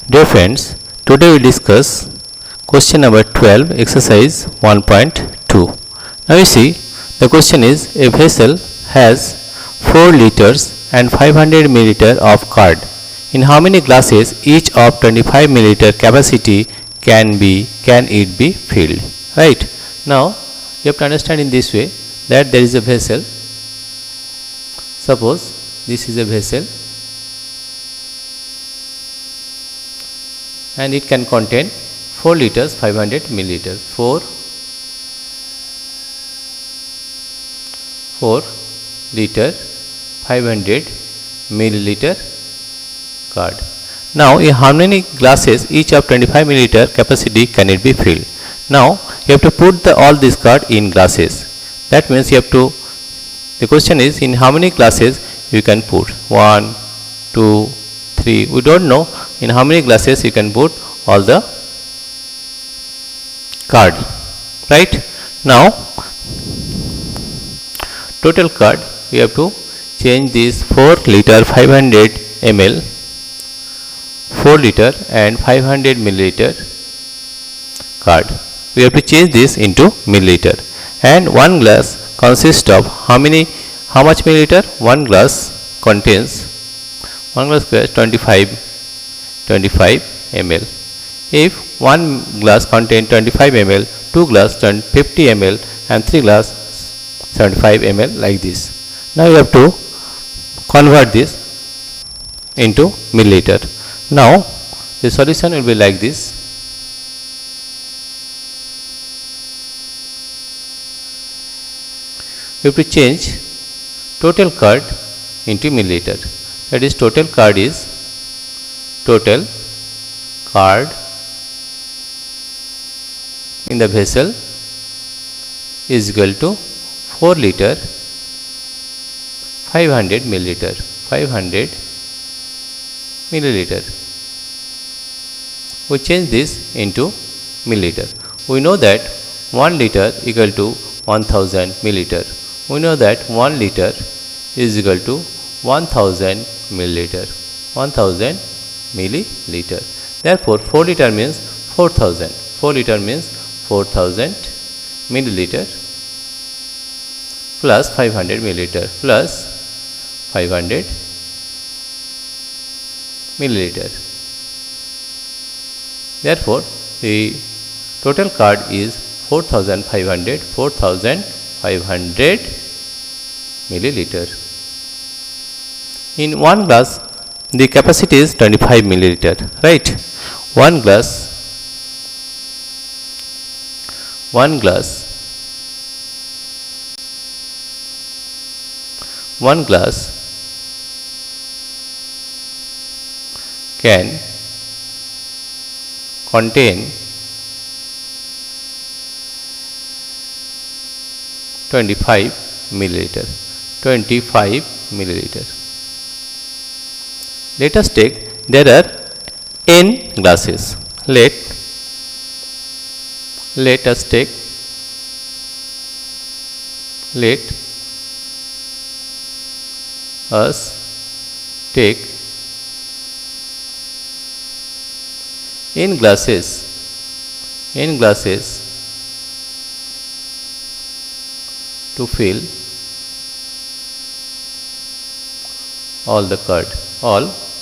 Dear friends, today we discuss question number 12, exercise 1.2. Now you see, the question is, a vessel has 4 liters and 500 milliliter of curd. In how many glasses each of 25 milliliter capacity can it be filled? Right? Now you have to understand in this way that there is a vessel. Suppose this is a vessel and it can contain 4 liters 500 milliliters. 4 liter 500 milliliter curd. Now in how many glasses each of 25 milliliter capacity can it be filled? Now you have to put all this curd in glasses. That means you have to, the question is, in how many glasses you can put? 1, 2, 3. We don't know in how many glasses you can put all the curd. Right? Now total curd, we have to change this 4 liter 500 ml, 4 liter and 500 milliliter curd. We have to change this into milliliter. And one glass consists of how much milliliter? One glass contains 25 ml. If one glass contains 25 ml, 2 glass 50 ml and 3 glass 75 ml, like this. Now you have to convert this into milliliter. Now the solution will be like this. We have to change total curd into milliliter. That is, total curd in the vessel is equal to 4 liter 500 milliliter. We change this into milliliter. We know that 1 liter equal to 1000 milliliter. We know that 1 liter is equal to 1000 milliliter. 1000 milliliter. Therefore 4 liter means 4000. 4 liter means 4000 milliliter plus 500 milliliter plus 500 milliliter. Therefore the total curd is 4500 milliliter. In one glass the capacity is 25 milliliter, right? One glass can contain 25 milliliter. Let us take, there are n glasses. Let us take n glasses to fill all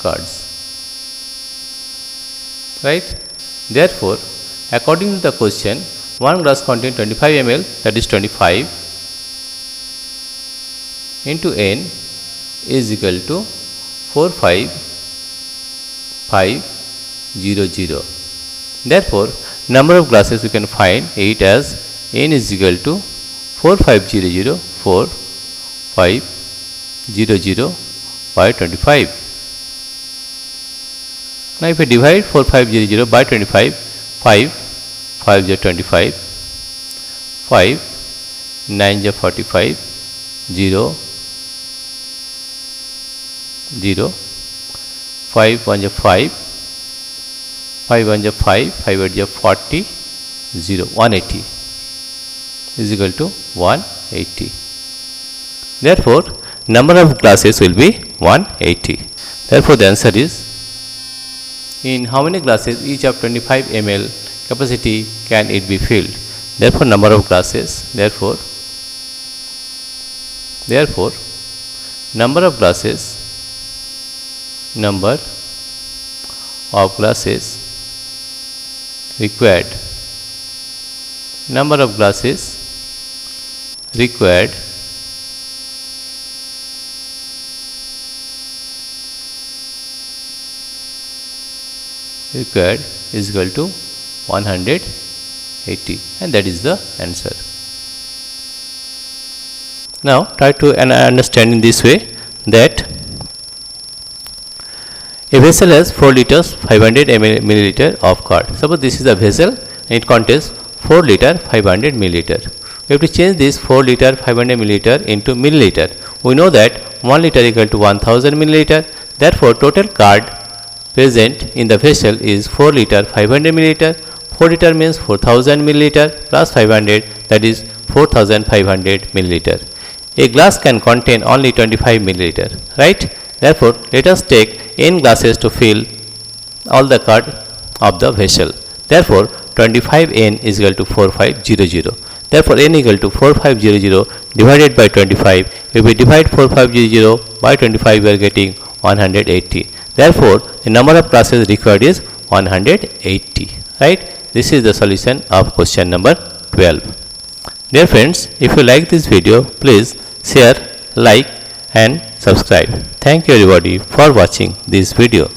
curds, right? Therefore according to the question, one glass contains 25 ml, that is 25 into n is equal to 45500. Therefore number of glasses we can find it as n is equal to 4500 by 25. Now if we divide 4500 by 25, 5 5 is 25, 5 9 is 45, 0 0, 5 1 is 5, 5 1 is 5, 5 8 is 40, 0, 180 is equal to 180. Therefore number of glasses will be 180. Therefore the answer is In how many glasses each of 25 ml capacity can it be filled? Therefore, number of glasses. Therefore, number of glasses required. Number of glasses required is equal to 180, and that is the answer. Now try to understand in this way that a vessel has 4 liters 500 milliliter of curd. Suppose this is a vessel and it contains 4 liter 500 milliliter. We have to change this 4 liter 500 milliliter into milliliter. We know that 1 liter equal to 1000 milliliter. Therefore, total curd present in the vessel is 4 liter 500 milliliter. 4 liter means 4000 milliliter plus 500, that is 4500 milliliter. A glass can contain only 25 milliliter, right? Therefore, let us take n glasses to fill all the curd of the vessel. Therefore, 25n is equal to 4500. Therefore, n equal to 4500 divided by 25. If we divide 4500 by 25, we are getting 180. Therefore, the number of glasses required is 180. Right? This is the solution of question number 12. Dear friends, if you like this video, please share, like and subscribe. Thank you everybody for watching this video.